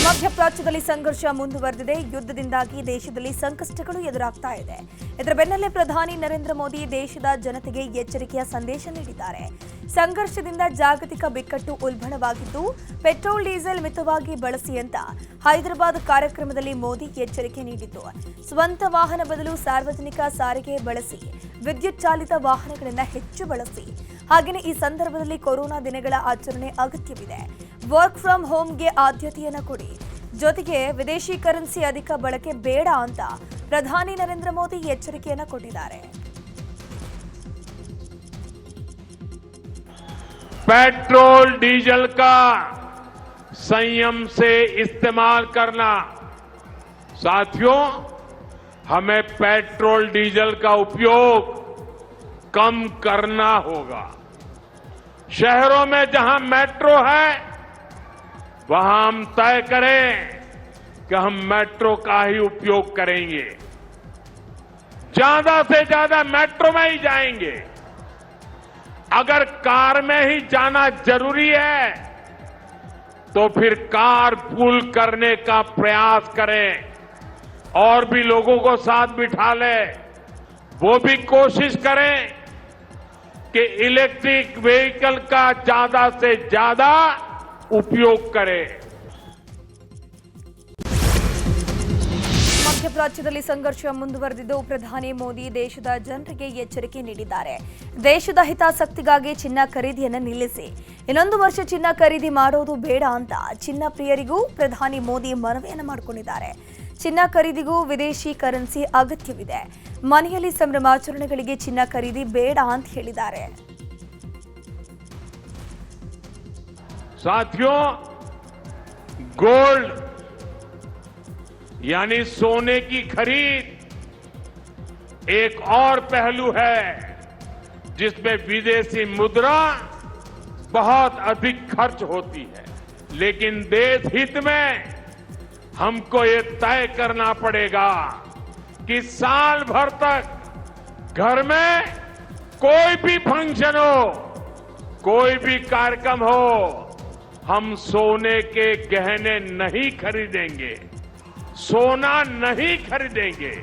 ಮಧ್ಯಪ್ರಾಚ್ಯದಲ್ಲಿ ಸಂಘರ್ಷ ಮುಂದುವರೆದಿದೆ. ಯುದ್ಧದಿಂದಾಗಿ ದೇಶದಲ್ಲಿ ಸಂಕಷ್ಟಗಳು ಎದುರಾಗ್ತಾ ಇದೆ. ಇದರ ಬೆನ್ನಲ್ಲೇ ಪ್ರಧಾನಿ ನರೇಂದ್ರ ಮೋದಿ ದೇಶದ ಜನತೆಗೆ ಎಚ್ಚರಿಕೆಯ ಸಂದೇಶ ನೀಡಿದ್ದಾರೆ. ಸಂಘರ್ಷದಿಂದ ಜಾಗತಿಕ ಬಿಕ್ಕಟ್ಟು ಉಲ್ಬಣವಾಗಿದ್ದು, ಪೆಟ್ರೋಲ್ ಡೀಸೆಲ್ ಮಿತವಾಗಿ ಬಳಸಿ ಅಂತ ಹೈದರಾಬಾದ್ ಕಾರ್ಯಕ್ರಮದಲ್ಲಿ ಮೋದಿ ಎಚ್ಚರಿಕೆ ನೀಡಿದ್ದು, ಸ್ವಂತ ವಾಹನ ಬದಲು ಸಾರ್ವಜನಿಕ ಸಾರಿಗೆ ಬಳಸಿ, ವಿದ್ಯುತ್ ಚಾಲಿತ ವಾಹನಗಳನ್ನು ಹೆಚ್ಚು ಬಳಸಿ. ಹಾಗೆಯೇ ಈ ಸಂದರ್ಭದಲ್ಲಿ ಕೊರೋನಾ ದಿನಗಳ ಆಚರಣೆ ಅಗತ್ಯವಿದೆ. ವರ್ಕ್ ಫ್ರಮ್ ಹೋಮ್ಗೆ ಆದ್ಯತೆಯನ್ನು ಕೊಡಿ. ಜೊತೆಗೆ ವಿದೇಶಿ ಕರೆನ್ಸಿ ಅಧಿಕ ಬಳಕೆ ಬೇಡ ಅಂತ ಪ್ರಧಾನಿ ನರೇಂದ್ರ ಮೋದಿ ಎಚ್ಚರಿಕೆಯನ್ನು ಕೊಟ್ಟಿದ್ದಾರೆ. पेट्रोल डीजल का संयम से इस्तेमाल करना। साथियों, हमें पेट्रोल डीजल का उपयोग कम करना होगा। शहरों में जहां मेट्रो है, वहां हम तय करें कि हम मेट्रो का ही उपयोग करेंगे, ज्यादा से ज्यादा मेट्रो में ही जाएंगे। अगर कार में ही जाना जरूरी है तो फिर कार पूल करने का प्रयास करें और भी लोगों को साथ बिठा ले। वो भी कोशिश करें कि इलेक्ट्रिक व्हीकल का ज्यादा से ज्यादा उपयोग करें। ಮಧ್ಯಪ್ರಾಚ್ಯದಲ್ಲಿ ಸಂಘರ್ಷ ಮುಂದುವರೆದಿದ್ದು, ಪ್ರಧಾನಿ ಮೋದಿ ದೇಶದ ಜನರಿಗೆ ಎಚ್ಚರಿಕೆ ನೀಡಿದ್ದಾರೆ. ದೇಶದ ಹಿತಾಸಕ್ತಿಗಾಗಿ ಚಿನ್ನ ಖರೀದಿಯನ್ನು ನಿಲ್ಲಿಸಿ, ಇನ್ನೊಂದು ವರ್ಷ ಚಿನ್ನ ಖರೀದಿ ಮಾಡೋದು ಬೇಡ ಅಂತ ಚಿನ್ನ ಪ್ರಿಯರಿಗೂ ಪ್ರಧಾನಿ ಮೋದಿ ಮನವಿಯನ್ನು ಮಾಡಿಕೊಂಡಿದ್ದಾರೆ. ಚಿನ್ನ ಖರೀದಿಗೂ ವಿದೇಶಿ ಕರೆನ್ಸಿ ಅಗತ್ಯವಿದೆ. ಮನೆಯಲ್ಲಿ ಸಂಭ್ರಮಾಚರಣೆಗಳಿಗೆ ಚಿನ್ನ ಖರೀದಿ ಬೇಡ ಅಂತ ಹೇಳಿದ್ದಾರೆ. साथियों, गोल्ड यानी सोने की खरीद एक और पहलू है जिसमें विदेशी मुद्रा बहुत अधिक खर्च होती है। लेकिन देश हित में हमको ये तय करना पड़ेगा कि साल भर तक घर में कोई भी फंक्शन हो, कोई भी कार्यक्रम हो, हम सोने के गहने नहीं खरीदेंगे, सोना नहीं खरीदेंगे।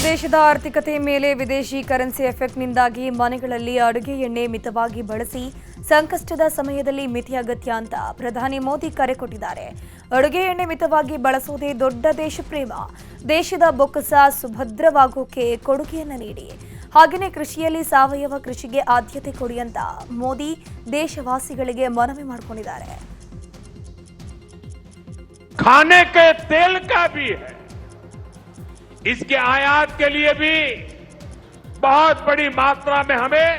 ದೇಶದ ಆರ್ಥಿಕತೆ ಮೇಲೆ ವಿದೇಶಿ ಕರೆನ್ಸಿ ಎಫೆಕ್ಟ್ನಿಂದಾಗಿ ಮನೆಗಳಲ್ಲಿ ಅಡುಗೆ ಎಣ್ಣೆ ಮಿತವಾಗಿ ಬಳಸಿ, ಸಂಕಷ್ಟದ ಸಮಯದಲ್ಲಿ ಮಿತಿ ಅಗತ್ಯ ಅಂತ ಪ್ರಧಾನಿ ಮೋದಿ ಕರೆ ಕೊಟ್ಟಿದ್ದಾರೆ. ಅಡುಗೆ ಎಣ್ಣೆ ಮಿತವಾಗಿ ಬಳಸುವುದೇ ದೊಡ್ಡ ದೇಶ ಪ್ರೇಮ. ದೇಶದ ಬೊಕ್ಕಸ ಸುಭದ್ರವಾಗೋಕೆ ಕೊಡುಗೆಯನ್ನು ನೀಡಿ. ಹಾಗೆಯೇ ಕೃಷಿಯಲ್ಲಿ ಸಾವಯವ ಕೃಷಿಗೆ ಆದ್ಯತೆ ಕೊಡಿ ಅಂತ ಮೋದಿ ದೇಶವಾಸಿಗಳಿಗೆ ಮನವಿ ಮಾಡಿಕೊಂಡಿದ್ದಾರೆ. खाने के तेल का भी है, इसके आयात के लिए भी बहुत बड़ी मात्रा में हमें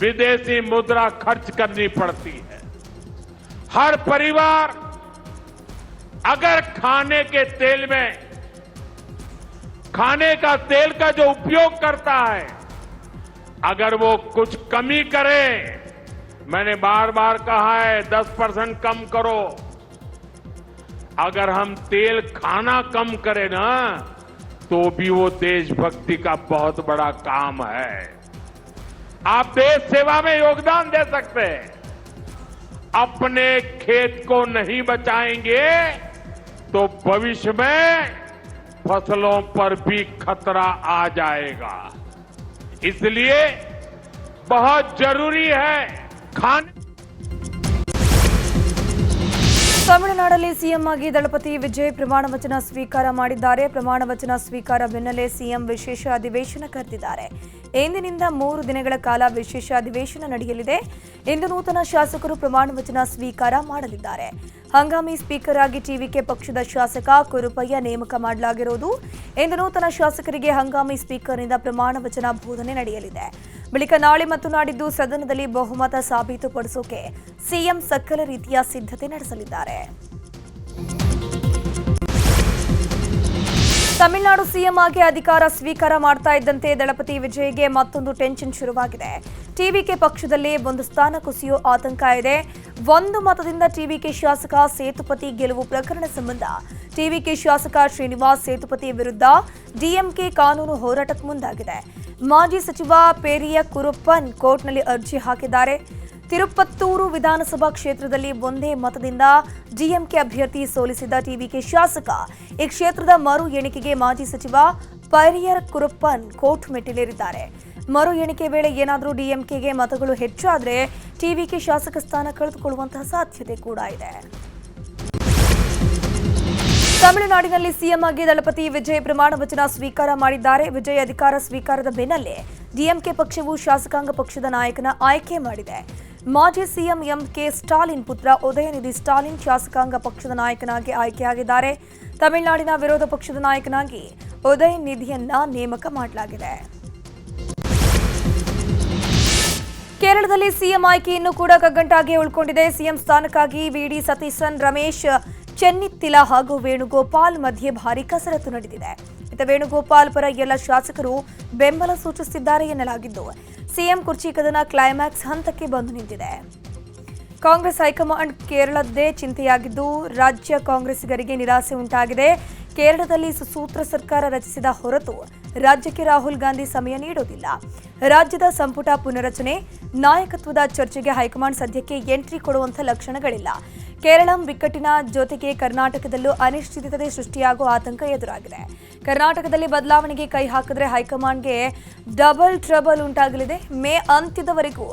विदेशी मुद्रा खर्च करनी पड़ती है। हर परिवार अगर खाने के तेल में खाने का तेल का जो उपयोग करता है, अगर वो कुछ कमी करे, मैंने बार बार कहा है 10% कम करो। अगर हम तेल खाना कम करें ना, तो भी वो देशभक्ति का बहुत बड़ा काम है। आप देश सेवा में योगदान दे सकते हैं। अपने खेत को नहीं बचाएंगे तो भविष्य में फसलों पर भी खतरा आ जाएगा। इसलिए बहुत जरूरी है खाने। ತಮಿಳುನಾಡಲ್ಲಿ ಸಿಎಂ ಆಗಿ ದಳಪತಿ ವಿಜಯ್ ಪ್ರಮಾಣ ವಚನ ಸ್ವೀಕಾರ ಮಾಡಿದ್ದಾರೆ. ಪ್ರಮಾಣ ವಚನ ಸ್ವೀಕಾರ ಬೆನ್ನಲ್ಲೇ ಸಿಎಂ ವಿಶೇಷ ಅಧಿವೇಶನ ಕರೆದಿದ್ದಾರೆ. ಇಂದಿನಿಂದ 3 ದಿನಗಳ ಕಾಲ ವಿಶೇಷ ಅಧಿವೇಶನ ನಡೆಯಲಿದೆ. ಇಂದು ನೂತನ ಶಾಸಕರು ಪ್ರಮಾಣ ವಚನ ಸ್ವೀಕಾರ ಮಾಡಲಿದ್ದಾರೆ. ಹಂಗಾಮಿ ಸ್ಪೀಕರ್ ಆಗಿ ಟಿವಿಕೆ ಪಕ್ಷದ ಶಾಸಕ ಕುರುಪಯ್ಯ ನೇಮಕ ಮಾಡಲಾಗಿರುವುದು. ಇಂದು ನೂತನ ಶಾಸಕರಿಗೆ ಹಂಗಾಮಿ ಸ್ಪೀಕರ್ನಿಂದ ಪ್ರಮಾಣ ವಚನ ಬೋಧನೆ ನಡೆಯಲಿದೆ. ಬಳಿಕ ನಾಳೆ ಮತ್ತು ನಾಡಿದ್ದು ಸದನದಲ್ಲಿ ಬಹುಮತ ಸಾಬೀತುಪಡಿಸೋಕೆ ಸಿಎಂ ಸಕಲ ರೀತಿಯ ಸಿದ್ಧತೆ ನಡೆಸಲಿದ್ದಾರೆ. ತಮಿಳುನಾಡು ಸಿಎಂ ಆಗಿ ಅಧಿಕಾರ ಸ್ವೀಕಾರ ಮಾಡ್ತಾ ಇದ್ದಂತೆ ದಳಪತಿ ವಿಜಯ್ಗೆ ಮತ್ತೊಂದು ಟೆನ್ಷನ್ ಶುರುವಾಗಿದೆ. ಟಿವಿಕೆ ಪಕ್ಷದಲ್ಲಿ ಒಂದು ಸ್ಥಾನ ಕುಸಿಯೋ ಆತಂಕ ಇದೆ. ಒಂದು ಮತದಿಂದ ಟಿವಿಕೆ ಶಾಸಕ ಸೇತುಪತಿ ಗೆಲುವು ಪ್ರಕರಣ ಸಂಬಂಧ ಟಿವಿಕೆ ಶಾಸಕ ಶ್ರೀನಿವಾಸ್ ಸೇತುಪತಿ ವಿರುದ್ಧ ಡಿಎಂಕೆ ಕಾನೂನು ಹೋರಾಟಕ್ಕೆ ಮುಂದಾಗಿದೆ. ಮಾಜಿ ಸಚಿವ ಪೇರಿಯ ಕುರುಪ್ಪನ್ ಕೋರ್ಟ್ನಲ್ಲಿ ಅರ್ಜಿ ಹಾಕಿದ್ದಾರೆ. ತಿರುಪತ್ತೂರು ವಿಧಾನಸಭಾ ಕ್ಷೇತ್ರದಲ್ಲಿ ಒಂದೇ ಮತದಿಂದ ಡಿಎಂಕೆ ಅಭ್ಯರ್ಥಿ ಸೋಲಿಸಿದ ಟಿವಿಕೆ ಶಾಸಕ ಈ ಕ್ಷೇತ್ರದ ಮರು ಎಣಿಕೆಗೆ ಮಾಜಿ ಸಚಿವ ಪೈರಿಯರ್ ಕುರುಪ್ಪನ್ ಕೋರ್ಟ್ ಮೆಟ್ಟಿಲೇರಿದ್ದಾರೆ. ಮರು ಎಣಿಕೆ ವೇಳೆ ಏನಾದರೂ ಡಿಎಂಕೆಗೆ ಮತಗಳು ಹೆಚ್ಚಾದರೆ ಟಿವಿಕೆ ಶಾಸಕ ಸ್ಥಾನ ಕಳೆದುಕೊಳ್ಳುವಂತಹ ಸಾಧ್ಯತೆ ಕೂಡ ಇದೆ. ತಮಿಳುನಾಡಿನಲ್ಲಿ ಸಿಎಂ ಆಗಿ ದಳಪತಿ ವಿಜಯ್ ಪ್ರಮಾಣ ವಚನ ಸ್ವೀಕಾರ ಮಾಡಿದ್ದಾರೆ. ವಿಜಯ್ ಅಧಿಕಾರ ಸ್ವೀಕಾರದ ಬೆನ್ನಲ್ಲೇ ಡಿಎಂಕೆ ಪಕ್ಷವು ಶಾಸಕಾಂಗ ಪಕ್ಷದ ನಾಯಕನ ಆಯ್ಕೆ ಮಾಡಿದೆ. ಮಾಜಿ ಸಿಎಂ ಎಂಕೆ ಸ್ಟಾಲಿನ್ ಪುತ್ರ ಉದಯನಿಧಿ ಸ್ಟಾಲಿನ್ ಶಾಸಕಾಂಗ ಪಕ್ಷದ ನಾಯಕನಾಗಿ ಆಯ್ಕೆಯಾಗಿದ್ದಾರೆ. ತಮಿಳುನಾಡಿನ ವಿರೋಧ ಪಕ್ಷದ ನಾಯಕನಾಗಿ ಉದಯನಿಧಿಯನ್ನ ನೇಮಕ ಮಾಡಲಾಗಿದೆ. ಕೇರಳದಲ್ಲಿ ಸಿಎಂ ಆಯ್ಕೆ ಇನ್ನೂ ಕೂಡ ಕಗ್ಗಂಟಾಗಿ ಉಳ್ಕೊಂಡಿದೆ. ಸಿಎಂ ಸ್ಥಾನಕ್ಕಾಗಿ ವಿಡಿ ಸತೀಸನ್, ರಮೇಶ್ ಚೆನ್ನಿತ್ತಿಲ ಹಾಗೂ ವೇಣುಗೋಪಾಲ್ ಮಧ್ಯೆ ಭಾರೀ ಕಸರತ್ತು ನಡೆದಿದೆ. ಇತ್ತ ವೇಣುಗೋಪಾಲ್ ಪರ ಎಲ್ಲ ಶಾಸಕರು ಬೆಂಬಲ ಸೂಚಿಸುತ್ತಿದ್ದಾರೆ ಎನ್ನಲಾಗಿದ್ದು ಸಿಎಂ ಕುರ್ಚಿ ಕದನ ಕ್ಲೈಮ್ಯಾಕ್ಸ್ ಹಂತಕ್ಕೆ ಬಂದು ನಿಂತಿದೆ. ಕಾಂಗ್ರೆಸ್ ಹೈಕಮಾಂಡ್ ಕೇರಳದ್ದೇ ಚಿಂತೆಯಾಗಿದ್ದು ರಾಜ್ಯ ಕಾಂಗ್ರೆಸ್ಸಿಗರಿಗೆ ನಿರಾಸೆ ಉಂಟಾಗಿದೆ. ಕೇರಳದಲ್ಲಿ ಸುಸೂತ್ರ ಸರ್ಕಾರ ರಚಿಸಿದ ಹೊರತು ರಾಜ್ಯಕ್ಕೆ ರಾಹುಲ್ ಗಾಂಧಿ ಸಮಯ ನೀಡುವುದಿಲ್ಲ. ರಾಜ್ಯದ ಸಂಪುಟ ಪುನರಚನೆ, ನಾಯಕತ್ವದ ಚರ್ಚೆಗೆ ಹೈಕಮಾಂಡ್ ಸದ್ಯಕ್ಕೆ ಎಂಟ್ರಿ ಕೊಡುವಂಥ ಲಕ್ಷಣಗಳಿಲ್ಲ. ಕೇರಳ ಬಿಕ್ಕಟ್ಟಿನ ಜೊತೆಗೆ ಕರ್ನಾಟಕದಲ್ಲೂ ಅನಿಶ್ಚಿತತೆ ಸೃಷ್ಟಿಯಾಗುವ ಆತಂಕ ಎದುರಾಗಿದೆ. ಕರ್ನಾಟಕದಲ್ಲಿ ಬದಲಾವಣೆಗೆ ಕೈ ಹಾಕಿದ್ರೆ ಹೈಕಮಾಂಡ್ಗೆ ಡಬಲ್ ಟ್ರಬಲ್ ಉಂಟಾಗಲಿದೆ. ಮೇ ಅಂತ್ಯದವರೆಗೂ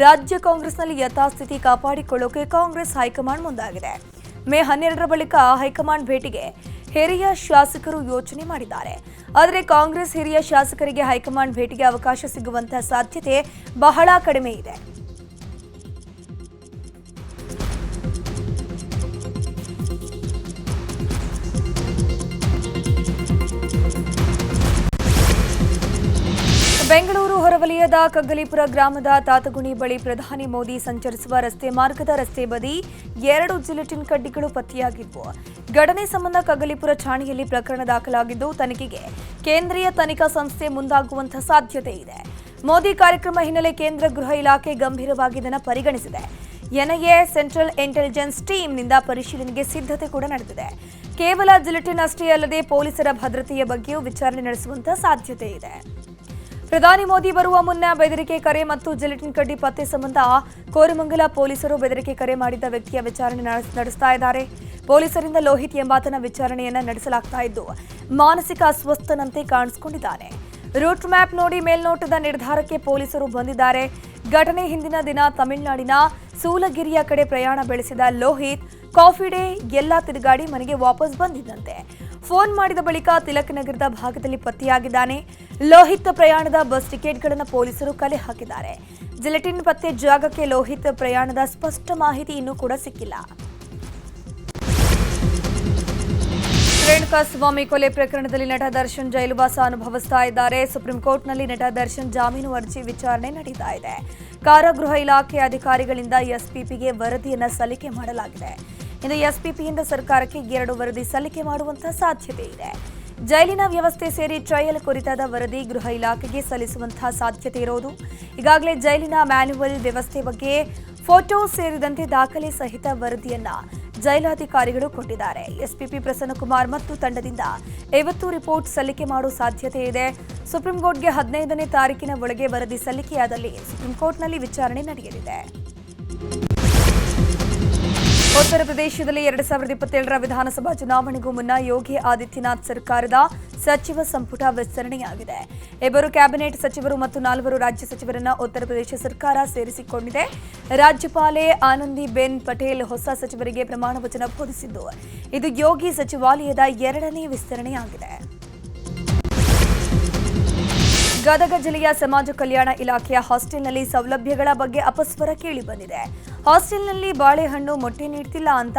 ರಾಜ್ಯ ಕಾಂಗ್ರೆಸ್ನಲ್ಲಿ ಯಥಾಸ್ಥಿತಿ ಕಾಪಾಡಿಕೊಳ್ಳೋಕೆ ಕಾಂಗ್ರೆಸ್ ಹೈಕಮಾಂಡ್ ಮುಂದಾಗಿದೆ. ಮೇ 12ರ ಬಳಿಕ ಹೈಕಮಾಂಡ್ ಭೇಟಿಗೆ ಹಿರಿಯ ಶಾಸಕರು ಯೋಚನೆ ಮಾಡಿದ್ದಾರೆ. ಆದರೆ ಕಾಂಗ್ರೆಸ್ ಹಿರಿಯ ಶಾಸಕರಿಗೆ ಹೈಕಮಾಂಡ್ ಭೇಟಿಗೆ ಅವಕಾಶ ಸಿಗುವಂತಹ ಸಾಧ್ಯತೆ ಬಹಳ ಕಡಿಮೆ ಇದೆ. ಬೆಂಗಳೂರು ಹೊರವಲಯದ ಕಗ್ಗಲೀಪುರ ಗ್ರಾಮದ ತಾತಗುಣಿ ಬಳಿ ಪ್ರಧಾನಿ ಮೋದಿ ಸಂಚರಿಸುವ ರಸ್ತೆ ಮಾರ್ಗದ ರಸ್ತೆ ಬದಿ 2 ಜಿಲೆಟಿನ್ ಕಡ್ಡಿಗಳು ಪತ್ತೆಯಾಗಿದ್ವು. ಘಟನೆ ಸಂಬಂಧ ಕಗ್ಗಲೀಪುರ ಠಾಣೆಯಲ್ಲಿ ಪ್ರಕರಣ ದಾಖಲಾಗಿದ್ದು ತನಿಖೆಗೆ ಕೇಂದ್ರೀಯ ತನಿಖಾ ಸಂಸ್ಥೆ ಮುಂದಾಗುವಂತಹ ಸಾಧ್ಯತೆ ಇದೆ. ಮೋದಿ ಕಾರ್ಯಕ್ರಮ ಹಿನ್ನೆಲೆ ಕೇಂದ್ರ ಗೃಹ ಇಲಾಖೆ ಗಂಭೀರವಾಗಿ ಇದನ್ನು ಪರಿಗಣಿಸಿದೆ. ಎನ್ಐಎ ಸೆಂಟ್ರಲ್ ಇಂಟೆಲಿಜೆನ್ಸ್ ಟೀಮ್ನಿಂದ ಪರಿಶೀಲನೆಗೆ ಸಿದ್ಧತೆ ಕೂಡ ನಡೆದಿದೆ. ಕೇವಲ ಜಿಲೆಟಿನ್ ಅಷ್ಟೇ ಅಲ್ಲದೆ ಪೊಲೀಸರ ಭದ್ರತೆಯ ಬಗ್ಗೆಯೂ ವಿಚಾರಣೆ ನಡೆಸುವಂತಹ ಸಾಧ್ಯತೆ ಇದೆ. ಪ್ರಧಾನಿ ಮೋದಿ ಬರುವ ಮುನ್ನ ಬೆದರಿಕೆ ಕರೆ ಮತ್ತು ಜಿಲೆಟಿನ್ ಕಡ್ಡಿ ಪತ್ತೆ ಸಂಬಂಧ ಕೋರಮಂಗಲ ಪೊಲೀಸರು ಬೆದರಿಕೆ ಕರೆ ಮಾಡಿದ್ದ ವ್ಯಕ್ತಿಯ ವಿಚಾರಣೆ ನಡೆಸ್ತಾ ಇದ್ದಾರೆ. ಪೊಲೀಸರಿಂದ ಲೋಹಿತ್ ಎಂಬಾತನ ವಿಚಾರಣೆಯನ್ನ ನಡೆಸಲಾಗ್ತಾ ಇದ್ದು ಮಾನಸಿಕ ಅಸ್ವಸ್ಥನಂತೆ ಕಾಣಿಸಿಕೊಂಡಿದ್ದಾನೆ. ರೂಟ್ ಮ್ಯಾಪ್ ನೋಡಿ ಮೇಲ್ನೋಟದ ನಿರ್ಧಾರಕ್ಕೆ ಪೊಲೀಸರು ಬಂದಿದ್ದಾರೆ. ಘಟನೆ ಹಿಂದಿನ ದಿನ ತಮಿಳುನಾಡಿನ ಸೂಲಗಿರಿಯ ಕಡೆ ಪ್ರಯಾಣ ಬೆಳೆಸಿದ ಲೋಹಿತ್ ಕಾಫಿ ಡೇ ಎಲ್ಲ ತಿರುಗಾಡಿ ಮನೆಗೆ ವಾಪಸ್ ಬಂದಿದ್ದಂತೆ. ಫೋನ್ ಮಾಡಿದ ಬಳಿಕ ತಿಲಕ್ ನಗರದ ಭಾಗದಲ್ಲಿ ಪತ್ತೆಯಾಗಿದ್ದಾನೆ. ಲೋಹಿತ್ ಪ್ರಯಾಣದ ಬಸ್ ಟಿಕೆಟ್ಗಳನ್ನು ಪೊಲೀಸರು ಕಲೆ ಹಾಕಿದ್ದಾರೆ. ಜಿಲೆಟಿನ್ ಪತ್ತೆ ಜಾಗಕ್ಕೆ ಲೋಹಿತ್ ಪ್ರಯಾಣದ ಸ್ಪಷ್ಟ ಮಾಹಿತಿ ಇನ್ನೂ ಕೂಡ ಸಿಕ್ಕಿಲ್ಲ. ರೇಣುಕಾಸ್ವಾಮಿ ಕೊಲೆ ಪ್ರಕರಣದಲ್ಲಿ ನಟ ದರ್ಶನ್ ಜೈಲುವಾಸ ಅನುಭವಿಸ್ತಾ ಇದ್ದಾರೆ. ಸುಪ್ರೀಂ ಕೋರ್ಟ್ನಲ್ಲಿ ನಟ ದರ್ಶನ್ ಜಾಮೀನು ಅರ್ಜಿ ವಿಚಾರಣೆ ನಡೀತಾ ಇದೆ. ಕಾರಾಗೃಹ ಇಲಾಖೆ ಅಧಿಕಾರಿಗಳಿಂದ ಎಸ್ಪಿಪಿಗೆ ವರದಿಯನ್ನು ಸಲ್ಲಿಕೆ ಮಾಡಲಾಗಿದೆ. ಇಂದು ಎಸ್ಪಿಪಿಯಿಂದ ಸರ್ಕಾರಕ್ಕೆ 2 ವರದಿ ಸಲ್ಲಿಕೆ ಮಾಡುವಂತಹ ಸಾಧ್ಯತೆ ಇದೆ. ಜೈಲಿನ ವ್ಯವಸ್ಥೆ ಸೇರಿ ಟ್ರಯಲ್ ಕುರಿತಾದ ವರದಿ ಗೃಹ ಇಲಾಖೆಗೆ ಸಲ್ಲಿಸುವಂತಹ ಸಾಧ್ಯತೆ ಇರೋದು. ಈಗಾಗಲೇ ಜೈಲಿನ ಮ್ಯಾನ್ಯುವಲ್ ವ್ಯವಸ್ಥೆ ಬಗ್ಗೆ ಫೋಟೋ ಸೇರಿದಂತೆ ದಾಖಲೆ ಸಹಿತ ವರದಿಯನ್ನ ಜೈಲಾಧಿಕಾರಿಗಳು ಕೊಟ್ಟಿದ್ದಾರೆ. ಎಸ್ಪಿಪಿ ಪ್ರಸನ್ನಕುಮಾರ್ ಮತ್ತು ತಂಡದಿಂದ 50 ರಿಪೋರ್ಟ್ ಸಲ್ಲಿಕೆ ಮಾಡುವ ಸಾಧ್ಯತೆ ಇದೆ. ಸುಪ್ರೀಂ ಕೋರ್ಟ್ಗೆ 15ನೇ ತಾರೀಕಿನ ಒಳಗೆ ವರದಿ ಸಲ್ಲಿಕೆಯಾದಲ್ಲಿ ಸುಪ್ರೀಂ ಕೋರ್ಟ್ನಲ್ಲಿ ವಿಚಾರಣೆ ನಡೆಯಲಿದೆ. ಉತ್ತರ ಪ್ರದೇಶದಲ್ಲಿ 2027ರ ವಿಧಾನಸಭಾ ಚುನಾವಣೆಗೂ ಮುನ್ನ ಯೋಗಿ ಆದಿತ್ಯನಾಥ್ ಸರ್ಕಾರದ ಸಚಿವ ಸಂಪುಟ ವಿಸ್ತರಣೆಯಾಗಿದೆ. 2 ಕ್ಯಾಬಿನೆಟ್ ಸಚಿವರು ಮತ್ತು 4 ರಾಜ್ಯ ಸಚಿವರನ್ನ ಉತ್ತರ ಪ್ರದೇಶ ಸರ್ಕಾರ ಸೇರಿಸಿಕೊಂಡಿದೆ. ರಾಜ್ಯಪಾಲೆ ಆನಂದಿಬೆನ್ ಪಟೇಲ್ ಹೊಸ ಸಚಿವರಿಗೆ ಪ್ರಮಾಣ ವಚನ ಬೋಧಿಸಿದ್ದು ಇದು ಯೋಗಿ ಸಚಿವಾಲಯದ 2ನೇ ವಿಸ್ತರಣೆಯಾಗಿದೆ. ಗದಗ ಜಿಲ್ಲೆಯ ಸಮಾಜ ಕಲ್ಯಾಣ ಇಲಾಖೆಯ ಹಾಸ್ಟೆಲ್ನಲ್ಲಿ ಸೌಲಭ್ಯಗಳ ಬಗ್ಗೆ ಅಪಸ್ವರ ಕೇಳಿಬಂದಿದೆ. ಹಾಸ್ಟೆಲ್ನಲ್ಲಿ ಬಾಳೆಹಣ್ಣು ಮೊಟ್ಟೆ ನೀಡ್ತಿಲ್ಲ ಅಂತ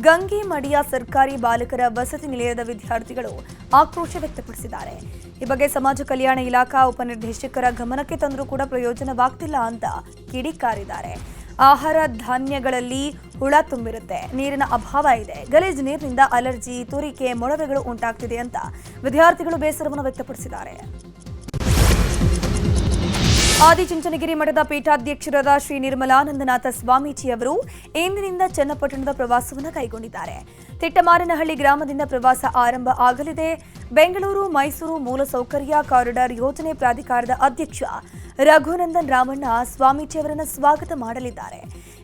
ಗಂಗಿಮಡಿಯ ಸರ್ಕಾರಿ ಬಾಲಕರ ವಸತಿ ನಿಲಯದ ವಿದ್ಯಾರ್ಥಿಗಳು ಆಕ್ರೋಶ ವ್ಯಕ್ತಪಡಿಸಿದ್ದಾರೆ. ಈ ಬಗ್ಗೆ ಸಮಾಜ ಕಲ್ಯಾಣ ಇಲಾಖಾ ಉಪನಿರ್ದೇಶಕರ ಗಮನಕ್ಕೆ ತಂದರೂ ಕೂಡ ಪ್ರಯೋಜನವಾಗ್ತಿಲ್ಲ ಅಂತ ಕಿಡಿಕಾರಿದ್ದಾರೆ. ಆಹಾರ ಧಾನ್ಯಗಳಲ್ಲಿ ಹುಳ ತುಂಬಿರುತ್ತೆ, ನೀರಿನ ಅಭಾವ ಇದೆ, ಗಲೀಜು ನೀರಿನಿಂದ ಅಲರ್ಜಿ, ತುರಿಕೆ, ಮೊಳವೆಗಳು ಉಂಟಾಗ್ತಿದೆ ಅಂತ ವಿದ್ಯಾರ್ಥಿಗಳು ಬೇಸರವನ್ನು ವ್ಯಕ್ತಪಡಿಸಿದ್ದಾರೆ. ಆದಿಚುಂಚನಗಿರಿ ಮಠದ ಪೀಠಾಧ್ಯಕ್ಷರಾದ ಶ್ರೀ ನಿರ್ಮಲಾನಂದನಾಥ ಸ್ವಾಮೀಜಿಯವರು ಇಂದಿನಿಂದ ಚನ್ನಪಟ್ಟಣದ ಪ್ರವಾಸವನ್ನು ಕೈಗೊಂಡಿದ್ದಾರೆ. ತಿಟ್ಟಮಾರನಹಳ್ಳಿ ಗ್ರಾಮದಿಂದ ಪ್ರವಾಸ ಆರಂಭ ಆಗಲಿದೆ. ಬೆಂಗಳೂರು ಮೈಸೂರು ಮೂಲಸೌಕರ್ಯ ಕಾರಿಡಾರ್ ಯೋಜನೆ ಪ್ರಾಧಿಕಾರದ ಅಧ್ಯಕ್ಷ ರಘುನಂದನ್ ರಾಮಣ್ಣ ಸ್ವಾಮೀಜಿಯವರನ್ನು ಸ್ವಾಗತ ಮಾಡಲಿದ್ದಾರೆ.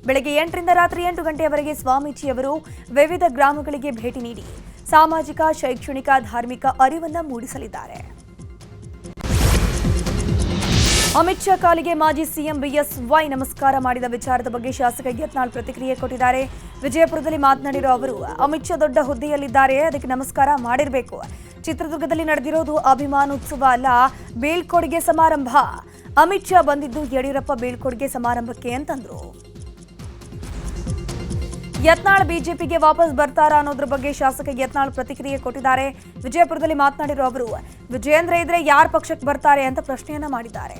ಬೆಳಗ್ಗೆ 8ರಿಂದ ರಾತ್ರಿ 8 ಗಂಟೆಯವರೆಗೆ ಸ್ವಾಮೀಜಿಯವರು ವಿವಿಧ ಗ್ರಾಮಗಳಿಗೆ ಭೇಟಿ ನೀಡಿ ಸಾಮಾಜಿಕ, ಶೈಕ್ಷಣಿಕ, ಧಾರ್ಮಿಕ ಅರಿವನ್ನು ಮೂಡಿಸಲಿದ್ದಾರೆ. ಅಮಿತ್ ಶಾ ಕಾಲಿಗೆ ಮಾಜಿ ಸಿಎಂ ಬಿಎಸ್ವೈ ನಮಸ್ಕಾರ ಮಾಡಿದ ವಿಚಾರದ ಬಗ್ಗೆ ಶಾಸಕ ಯತ್ನಾಳ್ ಪ್ರತಿಕ್ರಿಯೆ ಕೊಟ್ಟಿದ್ದಾರೆ. ವಿಜಯಪುರದಲ್ಲಿ ಮಾತನಾಡಿರೋ ಅವರು, ಅಮಿತ್ ಶಾ ದೊಡ್ಡ ಹುದ್ದೆಯಲ್ಲಿದ್ದಾರೆ, ಅದಕ್ಕೆ ನಮಸ್ಕಾರ ಮಾಡಿರಬೇಕು. ಚಿತ್ರದುರ್ಗದಲ್ಲಿ ನಡೆದಿರೋದು ಅಭಿಮಾನೋತ್ಸವ ಅಲ್ಲ, ಬೀಳ್ಕೊಡುಗೆ ಸಮಾರಂಭ. ಅಮಿತ್ ಶಾ ಬಂದಿದ್ದು ಯಡಿಯೂರಪ್ಪ ಬೀಳ್ಕೊಡುಗೆ ಸಮಾರಂಭಕ್ಕೆ ಅಂತಂದ್ರು. ಯತ್ನಾಳ್ ಬಿಜೆಪಿಗೆ ವಾಪಸ್ ಬರ್ತಾರಾ ಅನ್ನೋದ್ರ ಬಗ್ಗೆ ಶಾಸಕ ಯತ್ನಾಳ್ ಪ್ರತಿಕ್ರಿಯೆ ಕೊಟ್ಟಿದ್ದಾರೆ. ವಿಜಯಪುರದಲ್ಲಿ ಮಾತನಾಡಿರೋ ಅವರು, ವಿಜಯೇಂದ್ರ ಇದ್ರೆ ಯಾರ ಪಕ್ಷಕ್ಕೆ ಬರ್ತಾರೆ ಅಂತ ಪ್ರಶ್ನೆಯನ್ನ ಮಾಡಿದ್ದಾರೆ.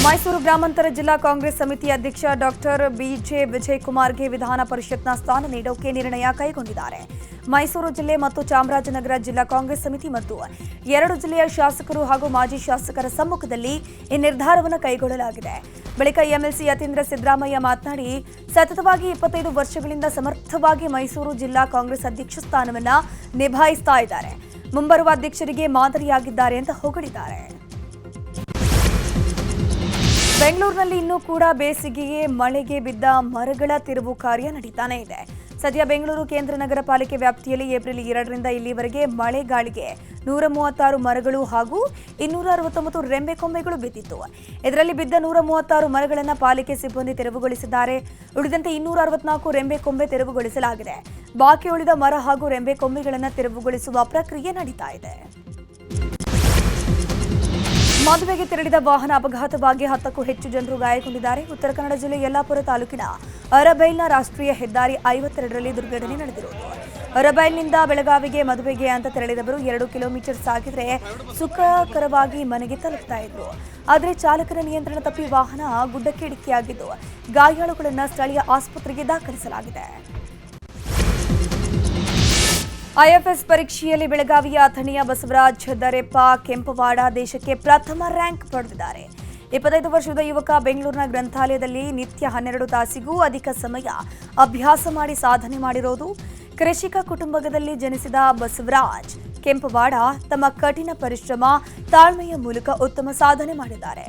ಮೈಸೂರು ಗ್ರಾಮಾಂತರ ಜಿಲ್ಲಾ ಕಾಂಗ್ರೆಸ್ ಸಮಿತಿ ಅಧ್ಯಕ್ಷ ಡಾಕ್ಟರ್ ಬಿಜೆ ವಿಜಯಕುಮಾರ್ಗೆ ವಿಧಾನ ಪರಿಷತ್ನ ಸ್ಥಾನ ನೀಡೋಕೆ ನಿರ್ಣಯ ಕೈಗೊಂಡಿದ್ದಾರೆ. ಮೈಸೂರು ಜಿಲ್ಲೆ ಮತ್ತು ಚಾಮರಾಜನಗರ ಜಿಲ್ಲಾ ಕಾಂಗ್ರೆಸ್ ಸಮಿತಿ ಮತ್ತು 2 ಜಿಲ್ಲೆಯ ಶಾಸಕರು ಹಾಗೂ ಮಾಜಿ ಶಾಸಕರ ಸಮ್ಮುಖದಲ್ಲಿ ಈ ನಿರ್ಧಾರವನ್ನು ಕೈಗೊಳ್ಳಲಾಗಿದೆ. ಬಳಿಕ ಎಂಎಲ್ಸಿ ಯತೀಂದ್ರ ಸಿದ್ದರಾಮಯ್ಯ ಮಾತನಾಡಿ, ಸತತವಾಗಿ 25 ವರ್ಷಗಳಿಂದ ಸಮರ್ಥವಾಗಿ ಮೈಸೂರು ಜಿಲ್ಲಾ ಕಾಂಗ್ರೆಸ್ ಅಧ್ಯಕ್ಷ ಸ್ಥಾನವನ್ನು ನಿಭಾಯಿಸ್ತಾ ಇದ್ದಾರೆ. ಮುಂಬರುವ ಅಧ್ಯಕ್ಷರಿಗೆ ಮಾದರಿಯಾಗಿದ್ದಾರೆ ಅಂತ ಹೊಗಳಿದ್ದಾರೆ. ಬೆಂಗಳೂರಿನಲ್ಲಿ ಇನ್ನೂ ಕೂಡ ಬೇಸಿಗೆಗೆ ಮಳೆಗೆ ಬಿದ್ದ ಮರಗಳ ತಿರುವು ಕಾರ್ಯ ನಡೀತಾನೇ ಇದೆ. ಸದ್ಯ ಬೆಂಗಳೂರು ಕೇಂದ್ರ ನಗರ ಪಾಲಿಕೆ ವ್ಯಾಪ್ತಿಯಲ್ಲಿ ಏಪ್ರಿಲ್ 2ರಿಂದ ಇಲ್ಲಿವರೆಗೆ ಮಳೆ ಗಾಳಿಗೆ 136 ಮರಗಳು ಹಾಗೂ 269 ರೆಂಬೆ ಕೊಂಬೆಗಳು ಬಿದ್ದಿತ್ತು. ಇದರಲ್ಲಿ ಬಿದ್ದ 136 ಮರಗಳನ್ನು ಪಾಲಿಕೆ ಸಿಬ್ಬಂದಿ ತೆರವುಗೊಳಿಸಿದ್ದಾರೆ. ಉಳಿದಂತೆ 264 ರೆಂಬೆ ಕೊಂಬೆ ತೆರವುಗೊಳಿಸಲಾಗಿದೆ. ಬಾಕಿ ಉಳಿದ ಮರ ಹಾಗೂ ರೆಂಬೆ ಕೊಂಬೆಗಳನ್ನು ತೆರವುಗೊಳಿಸುವ ಪ್ರಕ್ರಿಯೆ ನಡೀತಾ ಇದೆ. ಮದುವೆಗೆ ತೆರಳಿದ ವಾಹನ ಅಪಘಾತವಾಗಿ 10ಕ್ಕೂ ಹೆಚ್ಚು ಜನರು ಗಾಯಗೊಂಡಿದ್ದಾರೆ. ಉತ್ತರ ಕನ್ನಡ ಜಿಲ್ಲೆ ಯಲ್ಲಾಪುರ ತಾಲೂಕಿನ ಅರಬೈಲ್ನ ರಾಷ್ಟ್ರೀಯ ಹೆದ್ದಾರಿ 52ರಲ್ಲಿ ದುರ್ಘಟನೆ ನಡೆದಿರುವುದು. ಅರಬೈಲ್ನಿಂದ ಬೆಳಗಾವಿಗೆ ಮದುವೆಗೆ ಅಂತ ತೆರಳಿದವರು 2 ಕಿಲೋಮೀಟರ್ ಸಾಗಿದ್ರೆ ಸುಖಕರವಾಗಿ ಮನೆಗೆ ತಲುಪ್ತಾ ಇದ್ರು. ಆದರೆ ಚಾಲಕನ ನಿಯಂತ್ರಣ ತಪ್ಪಿ ವಾಹನ ಗುಡ್ಡಕ್ಕೆ ಡಿಕ್ಕಿಯಾಗಿದ್ದು ಗಾಯಾಳುಗಳನ್ನು ಸ್ಥಳೀಯ ಆಸ್ಪತ್ರೆಗೆ ದಾಖಲಿಸಲಾಗಿದೆ. ಐಎಫ್ಎಸ್ ಪರೀಕ್ಷೆಯಲ್ಲಿ ಬೆಳಗಾವಿಯ ಅಥಣಿಯ ಬಸವರಾಜ್ ದರೆಪ್ಪ ಕೆಂಪವಾಡ ದೇಶಕ್ಕೆ ಪ್ರಥಮ ರ್ಯಾಂಕ್ ಪಡೆದಿದ್ದಾರೆ. 25 ವರ್ಷದ ಯುವಕ ಬೆಂಗಳೂರಿನ ಗ್ರಂಥಾಲಯದಲ್ಲಿ ನಿತ್ಯ 12 ತಾಸಿಗೂ ಅಧಿಕ ಸಮಯ ಅಭ್ಯಾಸ ಮಾಡಿ ಸಾಧನೆ ಮಾಡಿರೋದು. ಕೃಷಿಕ ಕುಟುಂಬದಲ್ಲಿ ಜನಿಸಿದ ಬಸವರಾಜ್ ಕೆಂಪವಾಡ ತಮ್ಮ ಕಠಿಣ ಪರಿಶ್ರಮ, ತಾಳ್ಮೆಯ ಮೂಲಕ ಉತ್ತಮ ಸಾಧನೆ ಮಾಡಿದ್ದಾರೆ.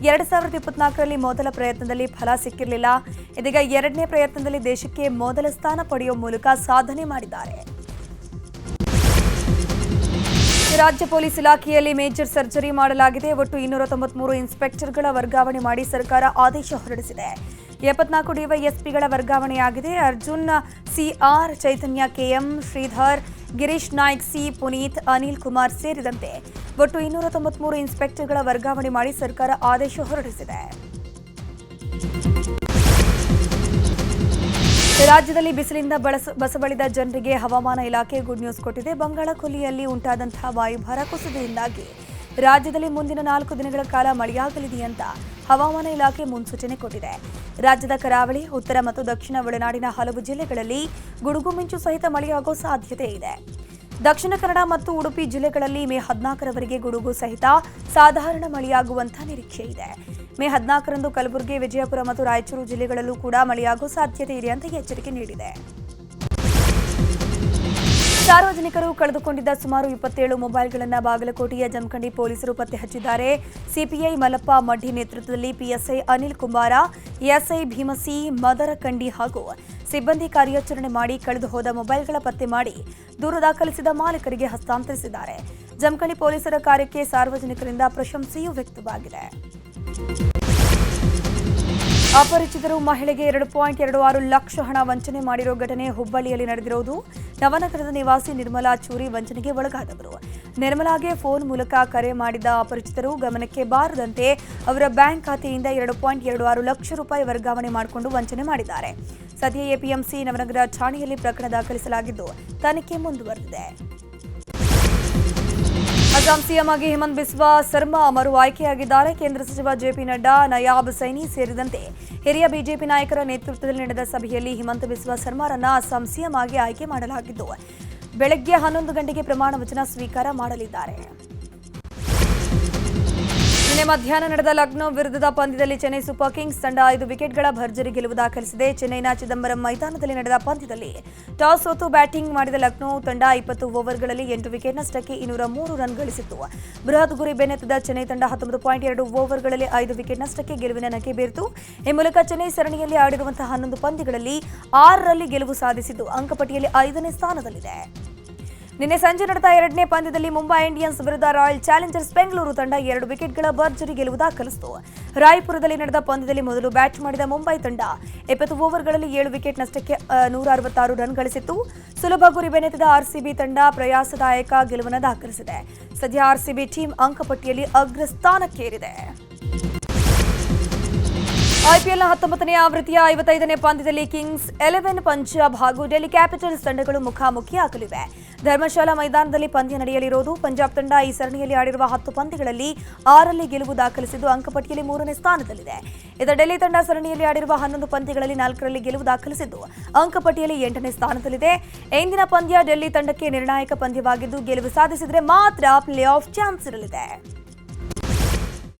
2024ರಲ್ಲಿ ಮೊದಲ ಪ್ರಯತ್ನದಲ್ಲಿ ಫಲ ಸಿಕ್ಕಿರಲಿಲ್ಲ. ಇದೀಗ 2ನೇ ಪ್ರಯತ್ನದಲ್ಲಿ ದೇಶಕ್ಕೆ ಮೊದಲ ಸ್ಥಾನ ಪಡೆಯುವ ಮೂಲಕ ಸಾಧನೆ ಮಾಡಿದ್ದಾರೆ. ರಾಜ್ಯ ಪೊಲೀಸ್ ಇಲಾಖೆಯಲ್ಲಿ ಮೇಜರ್ ಸರ್ಜರಿ ಮಾಡಲಾಗಿದೆ. ಒಟ್ಟು 293 ಇನ್ಸ್ಪೆಕ್ಟರ್ಗಳ ವರ್ಗಾವಣೆ ಮಾಡಿ ಸರ್ಕಾರ ಆದೇಶ ಹೊರಡಿಸಿದೆ. 74 ಡಿವೈಎಸ್ಪಿಗಳ ವರ್ಗಾವಣೆಯಾಗಿದೆ. ಅರ್ಜುನ್ ಸಿಆರ್, ಚೈತನ್ಯ ಕೆಎಂ, ಶ್ರೀಧರ್, ಗಿರೀಶ್ ನಾಯ್ಕ್ ಸಿ, ಪುನೀತ್, ಅನಿಲ್ ಕುಮಾರ್ ಸೇರಿದಂತೆ ಒಟ್ಟು 293 ಇನ್ಸ್ಪೆಕ್ಟರ್ಗಳ ವರ್ಗಾವಣೆ ಮಾಡಿ ಸರ್ಕಾರ ಆದೇಶ ಹೊರಡಿಸಿದೆ. ರಾಜ್ಯದಲ್ಲಿ ಬಿಸಿಲಿಂದ ಬಸವಳಿದ ಜನರಿಗೆ ಹವಾಮಾನ ಇಲಾಖೆ ಗುಡ್ ನ್ಯೂಸ್ ಕೊಟ್ಟಿದೆ. ಬಂಗಾಳ ಕೊಲ್ಲಿಯಲ್ಲಿ ಉಂಟಾದಂತಹ ವಾಯುಭಾರ ಕುಸಿತದಿಂದಾಗಿ ರಾಜ್ಯದಲ್ಲಿ ಮುಂದಿನ 4 ದಿನಗಳ ಕಾಲ ಮಳೆಯಾಗಲಿದೆ ಅಂತ ಹವಾಮಾನ ಇಲಾಖೆ ಮುನ್ಸೂಚನೆ ಕೊಟ್ಟಿದೆ. ರಾಜ್ಯದ ಕರಾವಳಿ, ಉತ್ತರ ಮತ್ತು ದಕ್ಷಿಣ ಒಳನಾಡಿನ ಹಲವು ಜಿಲ್ಲೆಗಳಲ್ಲಿ ಗುಡುಗು ಮಿಂಚು ಸಹಿತ ಮಳೆಯಾಗುವ ಸಾಧ್ಯತೆ ಇದೆ. ದಕ್ಷಿಣ ಕನ್ನಡ ಮತ್ತು ಉಡುಪಿ ಜಿಲ್ಲೆಗಳಲ್ಲಿ ಮೇ 14ರವರೆಗೆ ಗುಡುಗು ಸಹಿತ ಸಾಧಾರಣ ಮಳೆಯಾಗುವಂತಹ ನಿರೀಕ್ಷೆ ಇದೆ. ಮೇ 14ರಂದು ಕಲಬುರಗಿ, ವಿಜಯಪುರ ಮತ್ತು ರಾಯಚೂರು ಜಿಲ್ಲೆಗಳಲ್ಲೂ ಕೂಡ ಮಳೆಯಾಗುವ ಸಾಧ್ಯತೆ ಇದೆ ಅಂತ ಎಚ್ಚರಿಕೆ ನೀಡಿದೆ. ಸಾರ್ವಜನಿಕರು ಕಳೆದುಕೊಂಡಿದ್ದ ಸುಮಾರು 27 ಮೊಬೈಲ್ಗಳನ್ನು ಬಾಗಲಕೋಟೆಯ ಜಮಖಂಡಿ ಪೊಲೀಸರು ಪತ್ತೆ ಹಚ್ಚಿದ್ದಾರೆ. ಸಿಪಿಐ ಮಲ್ಲಪ್ಪ ಮಡ್ಡಿ ನೇತೃತ್ವದಲ್ಲಿ ಪಿಎಸ್ಐ ಅನಿಲ್ ಕುಮಾರ, ಎಸ್ಐ ಭೀಮಸಿ ಮದರಕಂಡಿ ಹಾಗೂ ಸಿಬ್ಬಂದಿ ಕಾರ್ಯಾಚರಣೆ ಮಾಡಿ ಕಳೆದು ಹೋದ ಮೊಬೈಲ್ಗಳ ಪತ್ತೆ ಮಾಡಿ ದೂರು ದಾಖಲಿಸಿದ ಮಾಲೀಕರಿಗೆ ಹಸ್ತಾಂತರಿಸಿದ್ದಾರೆ. ಜಮಖಂಡಿ ಪೊಲೀಸರ ಕಾರ್ಯಕ್ಕೆ ಸಾರ್ವಜನಿಕರಿಂದ ಪ್ರಶಂಸೆಯೂ ವ್ಯಕ್ತವಾಗಿದೆ. ಅಪರಿಚಿತರು ಮಹಿಳೆಗೆ 2.26 ಲಕ್ಷ ಹಣ ವಂಚನೆ ಮಾಡಿರೋ ಘಟನೆ ಹುಬ್ಬಳ್ಳಿಯಲ್ಲಿ ನಡೆದಿರುವುದು. ನವನಗರದ ನಿವಾಸಿ ನಿರ್ಮಲಾ ಚೂರಿ ವಂಚನೆಗೆ ಒಳಗಾದವರು. ನಿರ್ಮಲಾಗೆ ಫೋನ್ ಮೂಲಕ ಕರೆ ಮಾಡಿದ ಅಪರಿಚಿತರು ಗಮನಕ್ಕೆ ಬಾರದಂತೆ ಅವರ ಬ್ಯಾಂಕ್ ಖಾತೆಯಿಂದ 2.26 ಲಕ್ಷ ರೂಪಾಯಿ ವರ್ಗಾವಣೆ ಮಾಡಿಕೊಂಡು ವಂಚನೆ ಮಾಡಿದ್ದಾರೆ. ಸದ್ಯ ಎಪಿಎಂಸಿ ನವನಗರ ಠಾಣೆಯಲ್ಲಿ ಪ್ರಕರಣ ದಾಖಲಿಸಲಾಗಿದ್ದು ತನಿಖೆ ಮುಂದುವರೆದಿದೆ. ಅಸ್ಸಾಂ ಸಿಎಂ ಆಗಿ ಹಿಮಂತ ಬಿಸ್ವಾ ಸರ್ಮಾ ಮರು ಆಯ್ಕೆಯಾಗಿದ್ದಾರೆ. ಕೇಂದ್ರ ಸಚಿವ ಜೆಪಿ ನಡ್ಡಾ, ನಯಾಬ್ ಸೈನಿ ಸೇರಿದಂತೆ ಹಿರಿಯ ಬಿಜೆಪಿ ನಾಯಕರ ನೇತೃತ್ವದಲ್ಲಿ ನಡೆದ ಸಭೆಯಲ್ಲಿ ಹಿಮಂತ ಬಿಸ್ವಾ ಸರ್ಮಾರನ್ನ ಅಸ್ಸಾಂ ಸಿಎಂ ಆಗಿ ಆಯ್ಕೆ ಮಾಡಲಾಗಿದ್ದು ಬೆಳಗ್ಗೆ 11 ಗಂಟೆಗೆ ಪ್ರಮಾಣ ವಚನ ಸ್ವೀಕಾರ ಮಾಡಲಿದ್ದಾರೆ. ನಿನ್ನೆ ಮಧ್ಯಾಹ್ನ ನಡೆದ ಲಕ್ನೋ ವಿರುದ್ಧದ ಪಂದ್ಯದಲ್ಲಿ ಚೆನ್ನೈ ಸೂಪರ್ ಕಿಂಗ್ಸ್ ತಂಡ 5 ವಿಕೆಟ್ಗಳ ಭರ್ಜರಿ ಗೆಲುವು ದಾಖಲಿಸಿದೆ. ಚೆನ್ನೈನ ಚಿದಂಬರಂ ಮೈದಾನದಲ್ಲಿ ನಡೆದ ಪಂದ್ಯದಲ್ಲಿ ಟಾಸ್ ಸೋತು ಬ್ಯಾಟಿಂಗ್ ಮಾಡಿದ ಲಕ್ನೋ ತಂಡ 20 ಓವರ್ಗಳಲ್ಲಿ 8 ವಿಕೆಟ್ ನಷ್ಟಕ್ಕೆ 203 ರನ್ ಗಳಿಸಿತ್ತು. ಬೃಹತ್ ಗುರಿ ಬೆನ್ನತ್ತಿದ ಚೆನ್ನೈ ತಂಡ 19.2 ಓವರ್ಗಳಲ್ಲಿ 5 ವಿಕೆಟ್ ನಷ್ಟಕ್ಕೆ ಗೆಲುವಿನ ನಗೆ ಬೀರಿತು. ಈ ಮೂಲಕ ಚೆನ್ನೈ ಸರಣಿಯಲ್ಲಿ ಆಡಿರುವಂತಹ 11 ಪಂದ್ಯಗಳಲ್ಲಿ 6ರಲ್ಲಿ ಗೆಲುವು ಸಾಧಿಸಿದ್ದು ಅಂಕಪಟ್ಟಿಯಲ್ಲಿ 5ನೇ ಸ್ಥಾನದಲ್ಲಿದೆ. ನಿನ್ನೆ ಸಂಜೆ ನಡೆದ 2ನೇ ಪಂದ್ಯದಲ್ಲಿ ಮುಂಬೈ ಇಂಡಿಯನ್ಸ್ ವಿರುದ್ಧ ರಾಯಲ್ ಚಾಲೆಂಜರ್ಸ್ ಬೆಂಗಳೂರು ತಂಡ 2 ವಿಕೆಟ್ಗಳ ಭರ್ಜರಿ ಗೆಲುವು ದಾಖಲಿಸಿತು. ರಾಯ್ಪುರದಲ್ಲಿ ನಡೆದ ಪಂದ್ಯದಲ್ಲಿ ಮೊದಲು ಬ್ಯಾಟ್ ಮಾಡಿದ ಮುಂಬೈ ತಂಡ 20 ಓವರ್ಗಳಲ್ಲಿ 7 ವಿಕೆಟ್ ನಷ್ಟಕ್ಕೆ 166 ರನ್ ಗಳಿಸಿತ್ತು. ಸುಲಭ ಗುರಿ ಬೆನ್ನತ್ತಿದ ಆರ್ಸಿಬಿ ತಂಡ ಪ್ರಯಾಸದಾಯಕ ಗೆಲುವನ್ನು ದಾಖಲಿಸಿದೆ. ಸದ್ಯ ಆರ್ಸಿಬಿ ಟೀಮ್ ಅಂಕಪಟ್ಟಿಯಲ್ಲಿ ಅಗ್ರಸ್ಥಾನಕ್ಕೇರಿದೆ. ಐಪಿಎಲ್ನ 19ನೇ ಆವೃತ್ತಿಯ 55ನೇ ಪಂದ್ಯದಲ್ಲಿ ಕಿಂಗ್ಸ್ 11 ಪಂಜಾಬ್ ಹಾಗೂ ಡೆಲ್ಲಿ ಕ್ಯಾಪಿಟಲ್ಸ್ ತಂಡಗಳು ಮುಖಾಮುಖಿಯಾಗಲಿವೆ. ಧರ್ಮಶಾಲಾ ಮೈದಾನದಲ್ಲಿ ಪಂದ್ಯ ನಡೆಯಲಿರುವುದು. ಪಂಜಾಬ್ ತಂಡ ಈ ಸರಣಿಯಲ್ಲಿ ಆಡಿರುವ 10 ಪಂದ್ಯಗಳಲ್ಲಿ 6ರಲ್ಲಿ ಗೆಲುವು ದಾಖಲಿಸಿದ್ದು ಅಂಕಪಟ್ಟಿಯಲ್ಲಿ 3ನೇ ಸ್ಥಾನದಲ್ಲಿದೆ. ಇತರ ಡೆಲ್ಲಿ ತಂಡ ಸರಣಿಯಲ್ಲಿ ಆಡಿರುವ 11 ಪಂದ್ಯಗಳಲ್ಲಿ 4ರಲ್ಲಿ ಗೆಲುವು ದಾಖಲಿಸಿದ್ದು ಅಂಕಪಟ್ಟಿಯಲ್ಲಿ 8ನೇ ಸ್ಥಾನದಲ್ಲಿದೆ. ಇಂದಿನ ಪಂದ್ಯ ಡೆಲ್ಲಿ ತಂಡಕ್ಕೆ ನಿರ್ಣಾಯಕ ಪಂದ್ಯವಾಗಿದ್ದು ಗೆಲುವು ಸಾಧಿಸಿದರೆ ಮಾತ್ರ ಪ್ಲೇ ಆಫ್ ಚಾನ್ಸ್ ಇರಲಿದೆ.